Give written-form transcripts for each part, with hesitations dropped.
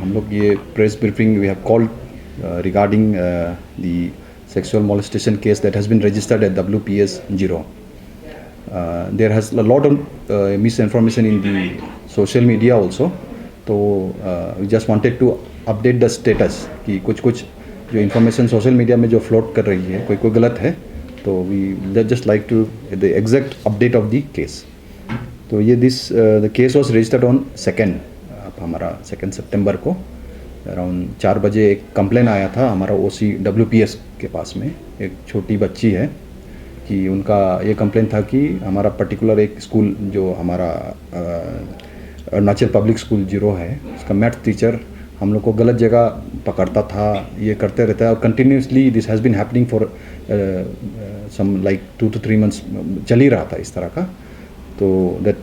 हम लोग ये press briefing we have called regarding the sexual molestation case that has been registered at WPS Ziro. There has a lot of misinformation in the social media also. तो we just wanted to update the status कि कुछ जो information social media में जो float कर रही है कोई गलत है, तो we just like to the exact update of the case. तो ये the case was registered on 2nd हमारा 2 सितंबर को अराउंड 4 बजे एक कंप्लेन आया था हमारा OC WPS के पास में। एक छोटी बच्ची है कि उनका ये कंप्लेन था कि हमारा पर्टिकुलर एक स्कूल जो हमारा अरुणाचल पब्लिक स्कूल जीरो है, उसका मैथ टीचर हम लोग को गलत जगह पकड़ता था, ये करते रहता है और continuously this has been happening for some like 2 to 3 months चल ही रहा था इस तरह का। तो दैट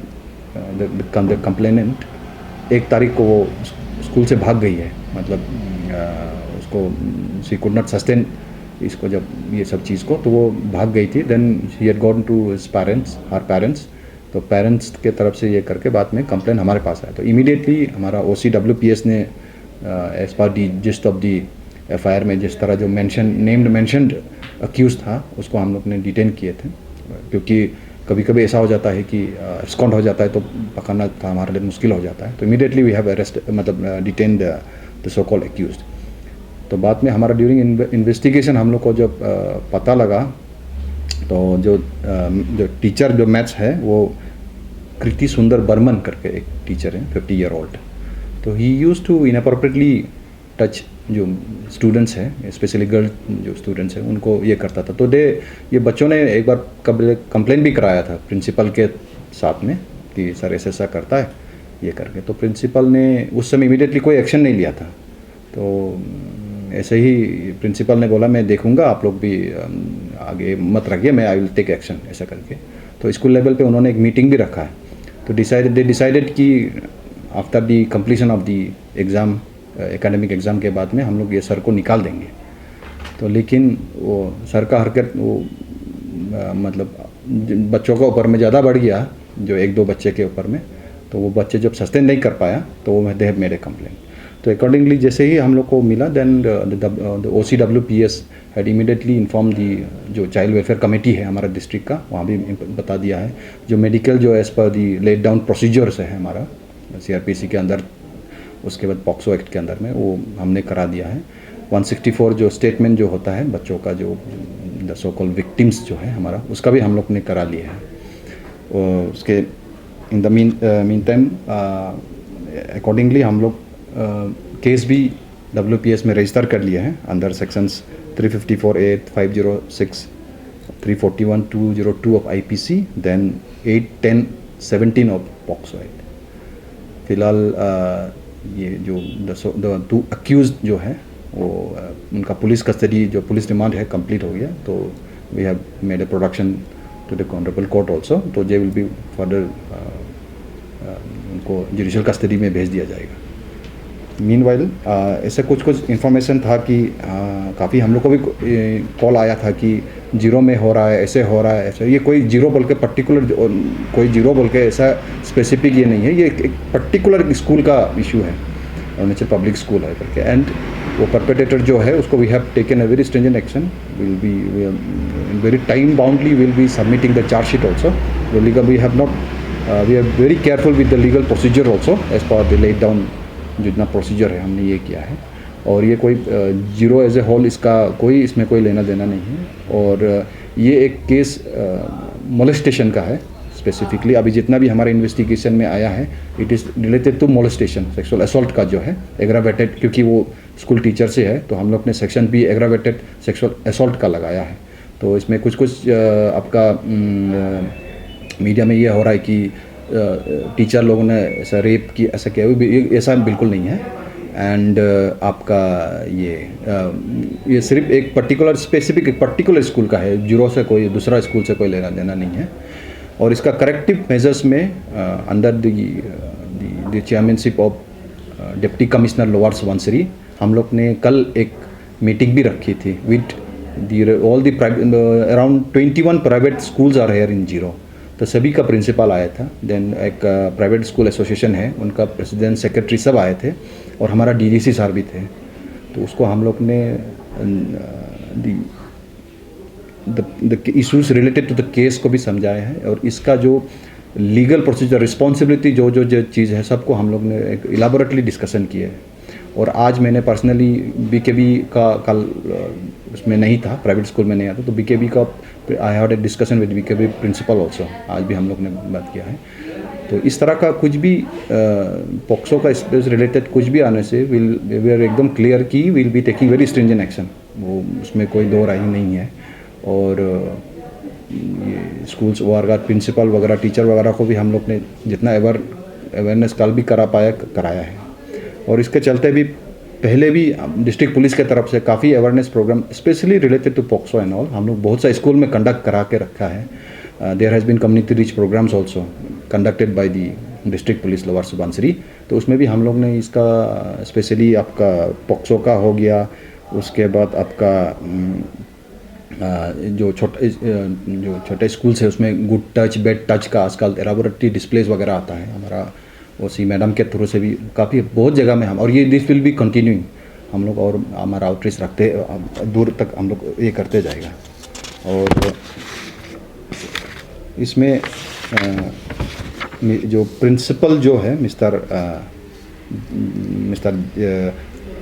कंप्लेनेंट 1 तारीख को वो स्कूल से भाग गई है, मतलब उसको शी कुड नॉट सस्टेन इसको जब ये सब चीज़ को, तो वो भाग गई थी। Then he had gone to his parents, her parents, तो पेरेंट्स के तरफ से ये करके बाद में कंप्लेन हमारे पास आया। तो इमीडिएटली हमारा OC WPS ने as per the gist of the FIR में जिस तरह जो मेंशन्ड अक्यूज था उसको हम लोग ने डिटेन किए थे, क्योंकि कभी कभी ऐसा हो जाता है कि एब्सकॉन्ड हो जाता है तो पकड़ना था हमारे लिए मुश्किल हो जाता है। तो इमीडिएटली वी हैव अरेस्ट मतलब detain the so called accused. तो बाद में हमारा ड्यूरिंग इन्वेस्टिगेशन हम लोग को जब पता लगा, तो जो टीचर जो मैथ्स है वो कृति सुंदर बर्मन करके एक टीचर है 50 year old। तो ही यूज्ड टू इनअप्रोप्रिएटली टच जो स्टूडेंट्स हैं, स्पेशली गर्ल जो स्टूडेंट्स हैं, उनको ये करता था। तो ये बच्चों ने एक बार कंप्लेन भी कराया था प्रिंसिपल के साथ में कि सर ऐसा करता है ये करके। तो प्रिंसिपल ने उस समय इमीडिएटली कोई एक्शन नहीं लिया था। तो ऐसे ही प्रिंसिपल ने बोला मैं देखूंगा, आप लोग भी आगे मत रखिए, मैं आई विल टेक एक्शन ऐसा करके। तो स्कूल लेवल पे उन्होंने एक मीटिंग भी रखा है। तो दे डिसाइडेड कि after the completion of the exam, academic exam के बाद में हम लोग ये सर को निकाल देंगे। तो लेकिन वो सर का हरकत वो मतलब बच्चों के ऊपर में ज़्यादा बढ़ गया, जो 1-2 बच्चे के ऊपर में। तो वो बच्चे जब सस्टेन नहीं कर पाया तो वो they have made a complaint. तो अकॉर्डिंगली जैसे ही हम लोग को मिला, then the OC WPS had immediately inform the जो चाइल्ड वेलफेयर कमेटी है हमारा डिस्ट्रिक्ट का, वहाँ भी बता दिया है जो मेडिकल जो एज़ पर दी लेट डाउन प्रोसीजर्स है हमारा CRPC के अंदर, उसके बाद पॉक्सो एक्ट के अंदर में वो हमने करा दिया है। 164 जो स्टेटमेंट जो होता है बच्चों का, जो द सो कॉल्ड विक्टिम्स जो है हमारा, उसका भी हम लोग ने करा लिया है। और उसके in the mean time accordingly हम लोग केस भी WPS में रजिस्टर कर लिया है under sections 354A, 506, 341, 202 of IPC, then 8, 10, 17 of POCSO act. फिलहाल ये जो द 2 अक्यूज्ड जो है वो उनका पुलिस कस्टडी जो पुलिस रिमांड है कंप्लीट हो गया। तो we have made a production to the honourable court also. तो दे विल बी फर्दर उनको जुडिशियल कस्टडी में भेज दिया जाएगा। मीनवाइल ऐसे कुछ इंफॉर्मेशन था कि काफ़ी हम लोग को भी कॉल आया था कि जीरो में हो रहा है, ऐसे हो रहा है, ऐसे। ये कोई जीरो बोल के पर्टिकुलर कोई जीरो बोल के ऐसा स्पेसिफिक ये नहीं है, ये एक पर्टिकुलर स्कूल का इशू है, अरुणाचल पब्लिक स्कूल है करके। एंड वो परपेटेटर जो है उसको we have taken a very stringent action, will be in very time boundly will be submitting the chargesheet also. We have not we are very careful with the legal procedure also as per the laid down जितना procedure है हमने ये किया है। और ये कोई zero as a whole इसका इसमें कोई लेना देना नहीं है। और ये एक केस मोलेस्टेशन का है स्पेसिफिकली। अभी जितना भी हमारे इन्वेस्टिगेशन में आया है it is related to molestation, sexual assault का जो है एग्रावेटेड, क्योंकि वो स्कूल टीचर से है तो हम लोग ने सेक्शन भी एग्रावेटेड सेक्सुअल असॉल्ट का लगाया है। तो इसमें कुछ आपका मीडिया में ये हो रहा है कि टीचर लोगों ने ऐसा रेप की ऐसा किया, ऐसा बिल्कुल नहीं है। एंड आपका ये सिर्फ एक पर्टिकुलर स्पेसिफिक एक पर्टिकुलर स्कूल का है, जीरो से कोई दूसरा स्कूल से कोई लेना देना नहीं है। और इसका करेक्टिव मेजर्स में under the chairmanship of deputy commissioner lower Subansiri हम लोग ने कल एक मीटिंग भी रखी थी with all the around 21 private schools are here in Ziro. तो सभी का प्रिंसिपल आया था, देन एक प्राइवेट स्कूल एसोसिएशन है उनका प्रेसिडेंट सेक्रेटरी सब आए थे। और हमारा डीडीसी सर भी थे, तो उसको हम लोग ने the issues related to the case को भी समझाया है, और इसका जो लीगल प्रोसीजर, रिस्पॉन्सिबिलिटी, जो चीज़ है, सबको हम लोग ने एक इलाबोरेटली डिस्कशन किया है। और आज मैंने पर्सनली बीकेबी का, कल उसमें नहीं था, प्राइवेट स्कूल में नहीं आता, तो बीकेबी का I had a discussion with BKB principal also, आज भी हम लोग ने बात किया है। तो इस तरह का कुछ भी पॉक्सो का स्पेस रिलेटेड कुछ भी आने से वी आर एकदम क्लियर कि will be taking very stringent action, वो उसमें कोई दो राय नहीं है। और ये स्कूल्स वगैरह, प्रिंसिपल वगैरह, टीचर वगैरह को भी हम लोग ने जितना अवेयरनेस कल भी कराया है। और इसके चलते भी पहले भी डिस्ट्रिक्ट पुलिस के तरफ से काफ़ी awareness programme specially related to POCSO and all हम लोग बहुत सा स्कूल में कंडक्ट करा के रखा है। There has been community reach programmes also conducted by the district police lower Subansiri, तो उसमें भी हम लोग ने इसका स्पेशली आपका पॉक्सो का हो गया, उसके बाद आपका जो छोटे स्कूल्स है उसमें गुड टच, बैड टच का आजकल एलाबोरेटरी डिस्प्लेस वगैरह आता है हमारा, उसी मैडम के थ्रू से भी काफ़ी बहुत जगह में हम, और ये दिस विल बी कंटिन्यूइंग, हम लोग और हमारा आउटरीच रखते दूर तक हम लोग ये करते जाएगा। और इसमें जो प्रिंसिपल जो है mister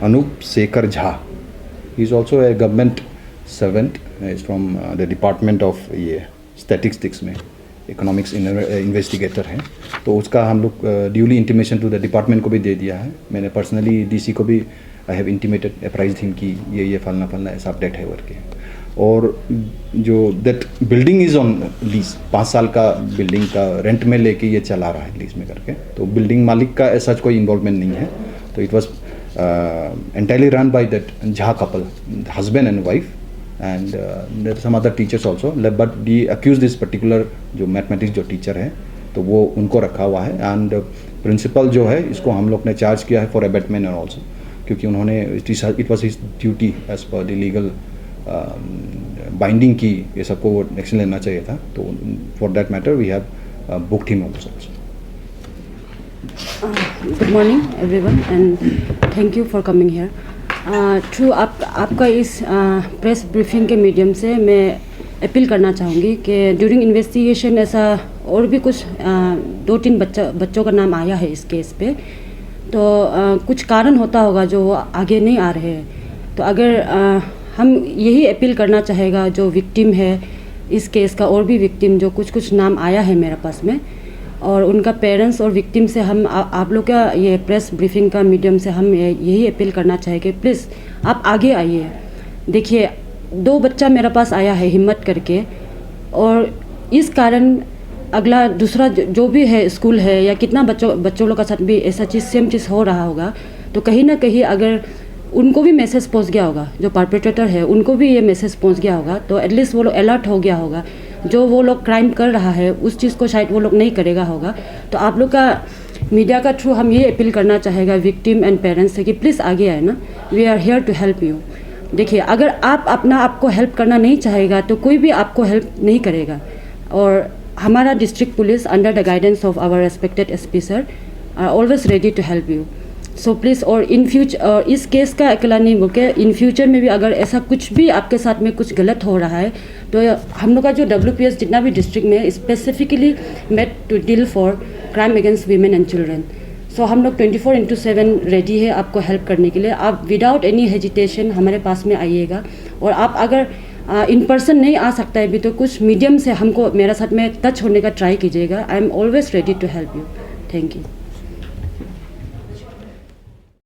Anoop Shekhar Jha, he is also a government servant, is from the department of ये स्टैटिस्टिक्स में इकोनॉमिक्स इन्वेस्टिगेटर हैं, तो उसका हम लोग duly intimation to the department को भी दे दिया है। मैंने पर्सनली डीसी को भी I have intimated apprise him कि ये फलना ऐसा अपडेट है करके। और जो that building is on lease, 5 साल का बिल्डिंग का रेंट में लेके ये चला रहा है लीज में करके, तो बिल्डिंग मालिक का ऐसा कोई इन्वॉल्वमेंट नहीं है। तो it was entirely run by that Jha couple, husband and wife, and there are some other teachers also, but the accused this particular जो मैथमेटिक्स जो टीचर है तो वो उनको रखा हुआ है। एंड प्रिंसिपल जो है इसको हम लोग ने चार्ज किया है फॉर अबेटमेंट एंड ऑल्सो, क्योंकि उन्होंने it was his duty as per the legal binding की ये सबको एक्शन लेना चाहिए था, तो for that matter we have booked him also. Good morning everyone and thank you for coming here. Through आपका इस प्रेस ब्रीफिंग के मीडियम से मैं अपील करना चाहूँगी कि ड्यूरिंग इन्वेस्टिगेशन ऐसा और भी कुछ 2-3 बच्चों का नाम आया है इस केस पे, तो कुछ कारण होता होगा जो वो आगे नहीं आ रहे हैं। तो अगर हम यही अपील करना चाहेगा जो विक्टिम है इस केस का, और भी विक्टिम जो कुछ नाम आया है मेरे पास में, और उनका पेरेंट्स और विक्टिम से हम आप लोग का ये प्रेस ब्रीफिंग का मीडियम से हम यही अपील करना चाहेंगे, प्लीज़ आप आगे आइए। देखिए 2 बच्चा मेरे पास आया है हिम्मत करके, और इस कारण अगला दूसरा जो भी है स्कूल है या कितना बच्चों लोग का साथ भी ऐसा चीज़ सेम चीज़ हो रहा होगा, तो कहीं ना कहीं अगर उनको भी मैसेज पहुंच गया होगा, जो परपेट्रेटर है उनको भी ये मैसेज पहुंच गया होगा, तो एटलीस्ट वो लोग अलर्ट हो गया होगा। जो वो लोग क्राइम कर रहा है उस चीज़ को शायद वो लोग नहीं करेगा होगा। तो आप लोग का मीडिया का थ्रू हम ये अपील करना चाहेगा विक्टिम एंड पेरेंट्स से कि प्लीज़ आगे आए ना, we are here to help you. देखिए अगर आप अपना आपको हेल्प करना नहीं चाहेगा तो कोई भी आपको हेल्प नहीं करेगा, और हमारा district police under the guidance of our respected SP sir are always ready to help you. So please, और इन फ्यूचर इस केस का अकेला नहीं बोल के इन फ्यूचर में भी अगर ऐसा कुछ भी आपके साथ में कुछ गलत हो रहा है, तो हम लोग का जो WPS जितना भी डिस्ट्रिक्ट में specifically made to deal for crime against women and children. So हम लोग 24/7 रेडी है आपको हेल्प करने के लिए। आप विदाउट एनी हेजिटेशन हमारे पास में आइएगा, और आप अगर इन पर्सन नहीं आ सकता है अभी तो कुछ मीडियम से हमको मेरे साथ में टच होने का ट्राई कीजिएगा। I am always ready to help you. Thank you.